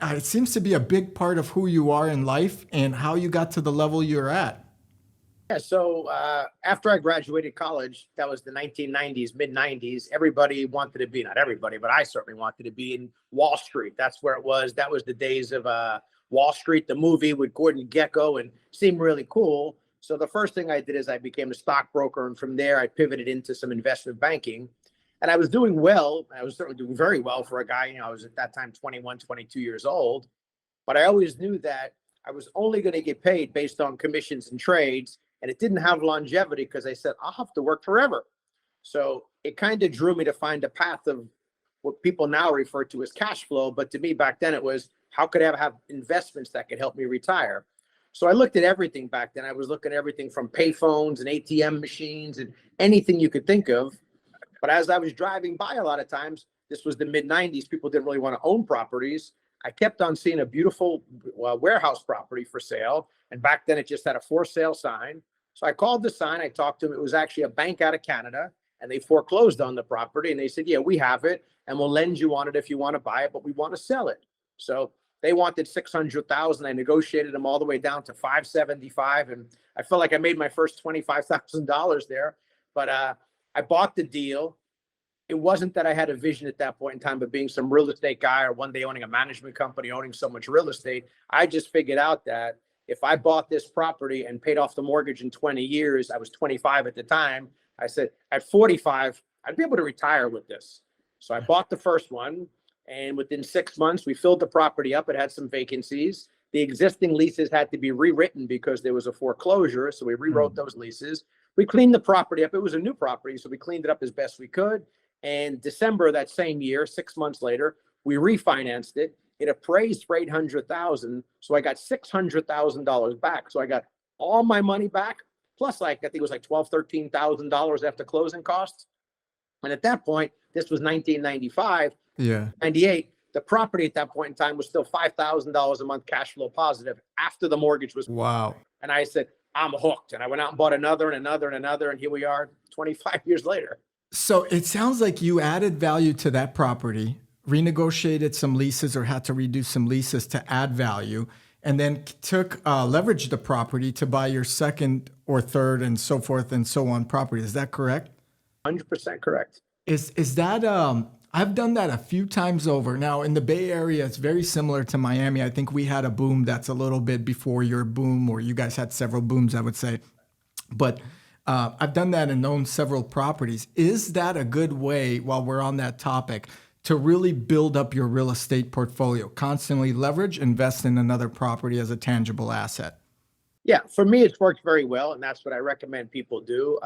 It seems to be a big part of who you are in life and how you got to the level you're at. Yeah, so after I graduated college, that was the 1990s, mid 90s. Everybody wanted to be, not everybody, but I certainly wanted to be in Wall Street. That's where it was. That was the days of Wall Street, the movie with Gordon Gekko, and seemed really cool. So the first thing I did is I became a stockbroker, and from there I pivoted into some investment banking. And I was doing well. I was certainly doing very well for a guy. I was at that time 21, 22 years old. But I always knew that I was only going to get paid based on commissions and trades. And it didn't have longevity because I said, I'll have to work forever. So it kind of drew me to find a path of what people now refer to as cash flow. But to me back then, it was how could I have investments that could help me retire? So I looked at everything back then. I was looking at everything from payphones and ATM machines and anything you could think of. But as I was driving by a lot of times, this was the mid 90s, people didn't really want to own properties. I kept on seeing a beautiful warehouse property for sale. And back then it just had a for sale sign. So I called the sign. I talked to them. It was actually a bank out of Canada and they foreclosed on the property. And they said, yeah, we have it and we'll lend you on it if you want to buy it, but we want to sell it. So they wanted 600,000. I negotiated them all the way down to 575. And I felt like I made my first $25,000 there. But I bought the deal. It wasn't that I had a vision at that point in time, but being some real estate guy or one day owning a management company, owning so much real estate, I just figured out that if I bought this property and paid off the mortgage in 20 years, I was 25 at the time. I said at 45, I'd be able to retire with this. So I bought the first one. And within 6 months, we filled the property up. It had some vacancies. The existing leases had to be rewritten because there was a foreclosure. So we rewrote those leases. We cleaned the property up. It was a new property. So we cleaned it up as best we could. And December of that same year, 6 months later, we refinanced it. It appraised for 800,000. So I got $600,000 back. So I got all my money back, plus I think it was like $12,000, $13,000 after closing costs. And at that point, this was 1995. Yeah. 98. The property at that point in time was still $5,000 a month cash flow positive after the mortgage was. Wow. And I said, I'm hooked. And I went out and bought another and another and another. And here we are 25 years later. So it sounds like you added value to that property, renegotiated some leases or had to reduce some leases to add value, and then leveraged the property to buy your second or third and so forth and so on property. Is that correct? 100% correct. Is that I've done that a few times over. Now in the Bay Area, it's very similar to Miami. I think we had a boom that's a little bit before your boom, or you guys had several booms, I would say. But I've done that and owned several properties. Is that a good way, while we're on that topic, to really build up your real estate portfolio? Constantly leverage, invest in another property as a tangible asset. Yeah, for me, it's worked very well. And that's what I recommend people do.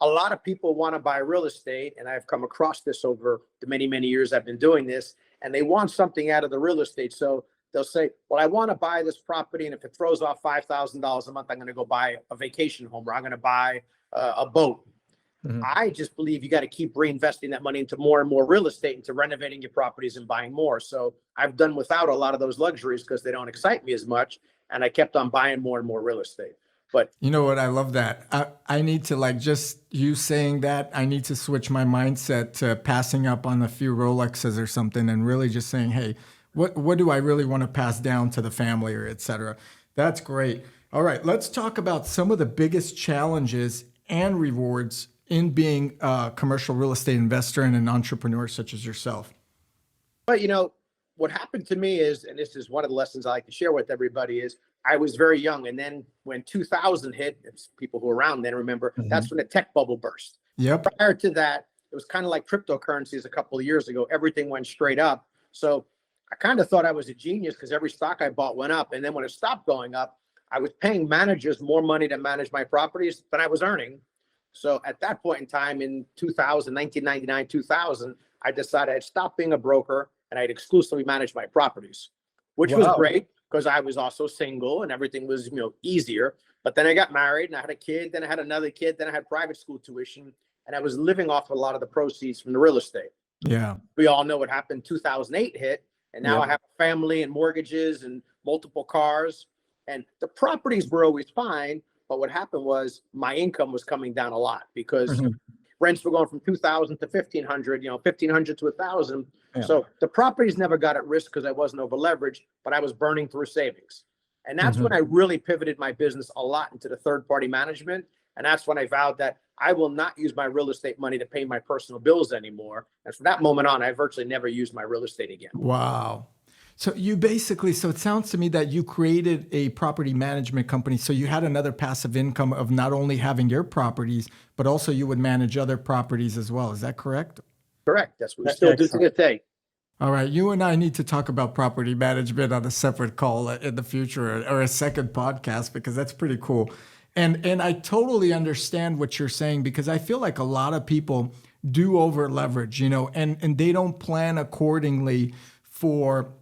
A lot of people want to buy real estate. And I've come across this over the many, many years I've been doing this. And they want something out of the real estate. So they'll say, well, I want to buy this property. And if it throws off $5,000 a month, I'm going to go buy a vacation home or I'm going to buy a boat. Mm-hmm. I just believe you got to keep reinvesting that money into more and more real estate, into renovating your properties and buying more. So I've done without a lot of those luxuries because they don't excite me as much. And I kept on buying more and more real estate. But you know what? I love that. I need to, just you saying that, I need to switch my mindset to passing up on a few Rolexes or something and really just saying, hey, what do I really want to pass down to the family or et cetera? That's great. All right, let's talk about some of the biggest challenges and rewards in being a commercial real estate investor and an entrepreneur such as yourself. But what happened to me is, and this is one of the lessons I like to share with everybody, is I was very young. And then when 2000 hit, people who are around then remember, that's when the tech bubble burst. Yep. Prior to that, it was kind of like cryptocurrencies a couple of years ago. Everything went straight up. So I kind of thought I was a genius because every stock I bought went up. And then when it stopped going up, I was paying managers more money to manage my properties than I was earning. So at that point in time in 1999, 2000, I decided I'd stop being a broker and I'd exclusively manage my properties, which was great because I was also single and everything was, easier. But then I got married and I had a kid, then I had another kid, then I had private school tuition, and I was living off a lot of the proceeds from the real estate. Yeah. We all know what happened. 2008 hit, and now I have a family and mortgages and multiple cars, and the properties were always fine. But what happened was my income was coming down a lot because rents were going from 2,000 to 1,500, 1,500 to 1,000. Yeah. So the properties never got at risk because I wasn't over leveraged, but I was burning through savings. And that's when I really pivoted my business a lot into the third party management. And that's when I vowed that I will not use my real estate money to pay my personal bills anymore. And from that moment on, I virtually never used my real estate again. Wow. So you basically, so it sounds to me that you created a property management company. So you had another passive income of not only having your properties, but also you would manage other properties as well. Is that correct? Correct. That's what we still do to this day. All right. You and I need to talk about property management on a separate call in the future, or a second podcast, because that's pretty cool. And I totally understand what you're saying, because I feel like a lot of people do over leverage, and they don't plan accordingly for,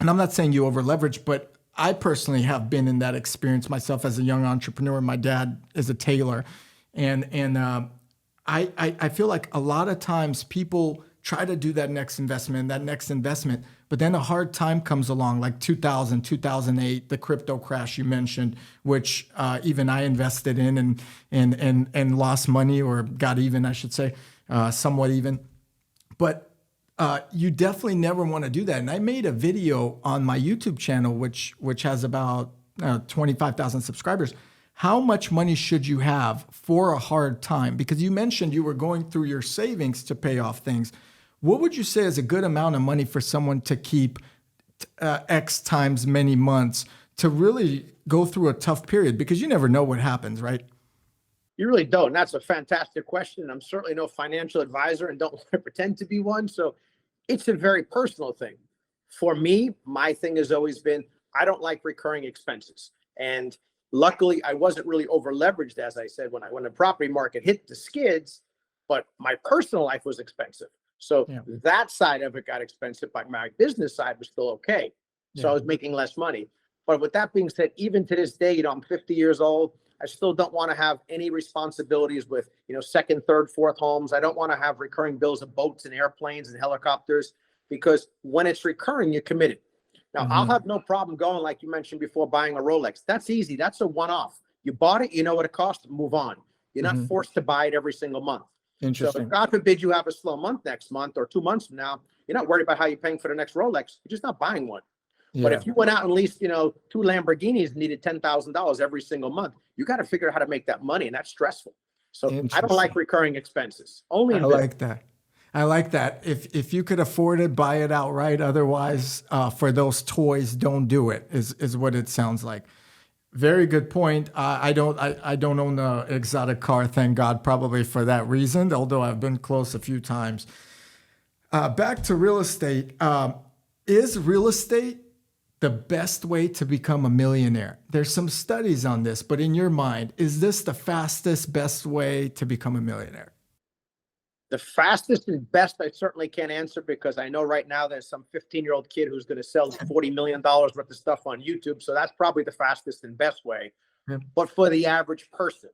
and I'm not saying you over leverage, but I personally have been in that experience myself as a young entrepreneur. My dad is a tailor, and I feel like a lot of times people try to do that next investment, but then a hard time comes along, like 2000, 2008, the crypto crash you mentioned, which even I invested in and lost money, or got even, I should say, somewhat even. But you definitely never want to do that. And I made a video on my YouTube channel, which has about 25,000 subscribers. How much money should you have for a hard time? Because you mentioned you were going through your savings to pay off things. What would you say is a good amount of money for someone to keep X times many months to really go through a tough period? Because you never know what happens, right? You really don't. And that's a fantastic question. I'm certainly no financial advisor and don't want to pretend to be one. So it's a very personal thing. For me, my thing has always been, I don't like recurring expenses. And luckily, I wasn't really over leveraged, as I said, when the property market hit the skids, but my personal life was expensive. So that side of it got expensive, but my business side was still okay. So I was making less money. But with that being said, even to this day, I'm 50 years old. I still don't want to have any responsibilities with, second, third, fourth homes. I don't want to have recurring bills of boats and airplanes and helicopters, because when it's recurring, you're committed. Now, I'll have no problem going, like you mentioned before, buying a Rolex. That's easy. That's a one-off. You bought it, you know what it costs, move on. You're not forced to buy it every single month. So if God forbid you have a slow month next month or 2 months from now, you're not worried about how you're paying for the next Rolex. You're just not buying one. But if you went out and leased, 2 Lamborghinis and needed $10,000 every single month, you got to figure out how to make that money, and that's stressful. So I don't like recurring expenses. Only I like that. I like that. If you could afford it, buy it outright. Otherwise, for those toys, don't do it. Is what it sounds like. Very good point. I don't own an exotic car, thank God, probably for that reason. Although I've been close a few times. Back to real estate. Is real estate the best way to become a millionaire? There's some studies on this, but in your mind, is this the fastest, best way to become a millionaire? The fastest and best, I certainly can't answer, because I know right now there's some 15-year-old kid who's going to sell $40 million worth of stuff on YouTube. So that's probably the fastest and best way. But for the average person,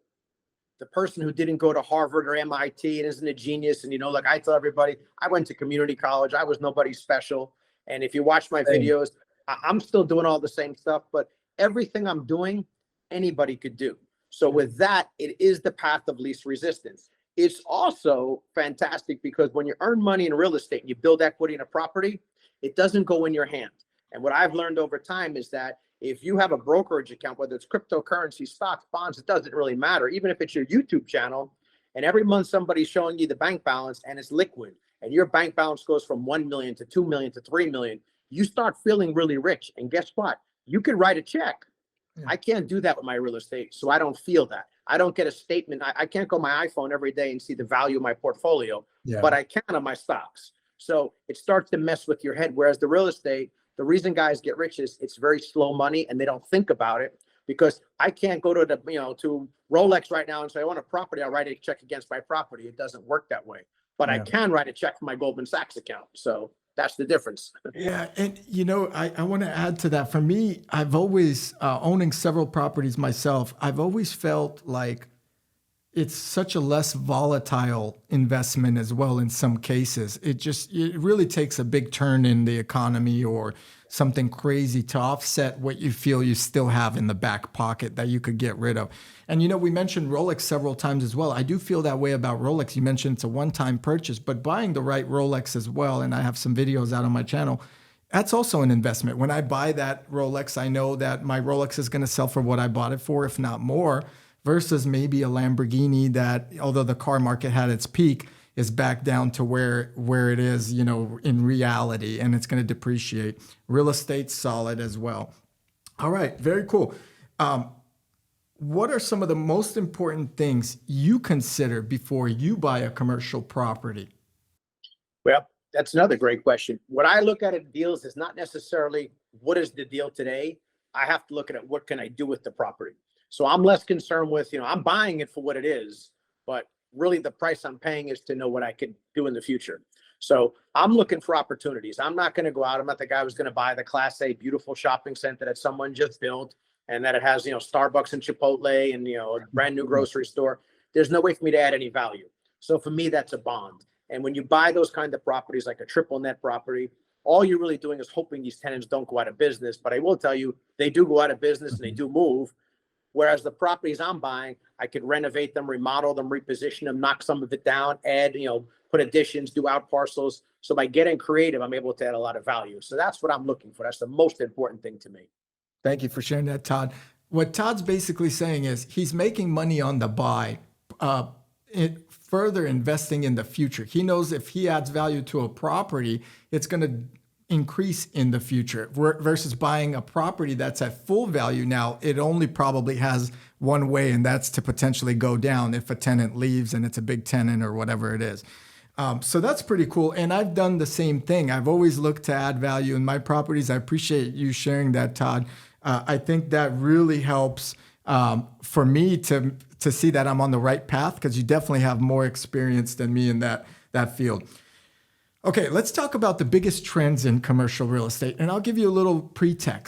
the person who didn't go to Harvard or MIT and isn't a genius, and like I tell everybody, I went to community college. I was nobody special. And if you watch my videos, I'm still doing all the same stuff, but everything I'm doing, anybody could do. So with that, it is the path of least resistance. It's also fantastic because when you earn money in real estate and you build equity in a property, it doesn't go in your hand. And what I've learned over time is that if you have a brokerage account, whether it's cryptocurrency, stocks, bonds, it doesn't really matter. Even if it's your YouTube channel, and every month somebody's showing you the bank balance and it's liquid, and your bank balance goes from 1 million to 2 million to 3 million, you start feeling really rich. And guess what? You could write a check. I can't do that with my real estate, so I don't feel that. I don't get a statement. I can't go on my iPhone every day and see the value of my portfolio, but I can on my stocks. So it starts to mess with your head. Whereas the real estate, the reason guys get rich is it's very slow money and they don't think about it, because I can't go to to Rolex right now and say, I want a property. I'll write a check against my property. It doesn't work that way, but I can write a check for my Goldman Sachs account. So that's the difference. Yeah. And, I want to add to that. For me, I've always, owning several properties myself, I've always felt like it's such a less volatile investment as well in some cases. It really takes a big turn in the economy or something crazy to offset what you feel you still have in the back pocket that you could get rid of. And we mentioned Rolex several times as well. I do feel that way about Rolex. You mentioned it's a one-time purchase, but buying the right Rolex as well, and I have some videos out on my channel, that's also an investment. When I buy that Rolex, I know that my Rolex is going to sell for what I bought it for, if not more, versus maybe a Lamborghini that, although the car market had its peak, is back down to where it is, in reality, and it's going to depreciate. Real estate's solid as well. All right, very cool. What are some of the most important things you consider before you buy a commercial property? Well, that's another great question. What I look at in deals is not necessarily what is the deal today. I have to look at it, what can I do with the property? So I'm less concerned with, I'm buying it for what it is, but really the price I'm paying is to know what I can do in the future. So I'm looking for opportunities. I'm not going to go out. I'm not the guy who's going to buy the Class A beautiful shopping center that someone just built and that it has, Starbucks and Chipotle and, a brand new grocery store. There's no way for me to add any value. So for me, that's a bond. And when you buy those kind of properties, like a triple net property, all you're really doing is hoping these tenants don't go out of business. But I will tell you, they do go out of business and they do move. Whereas the properties I'm buying, I could renovate them, remodel them, reposition them, knock some of it down, add, put additions, do out parcels. So by getting creative, I'm able to add a lot of value. So that's what I'm looking for. That's the most important thing to me. Thank you for sharing that, Todd. What Todd's basically saying is he's making money on the buy, further investing in the future. He knows if he adds value to a property, it's going to increase in the future versus buying a property that's at full value now. It only probably has one way, and that's to potentially go down if a tenant leaves and it's a big tenant or whatever it is. So that's pretty cool. And I've done the same thing. I've always looked to add value in my properties. I appreciate you sharing that, Todd. I think that really helps for me to see that I'm on the right path, because you definitely have more experience than me in that field. Okay, let's talk about the biggest trends in commercial real estate. And I'll give you a little pretext.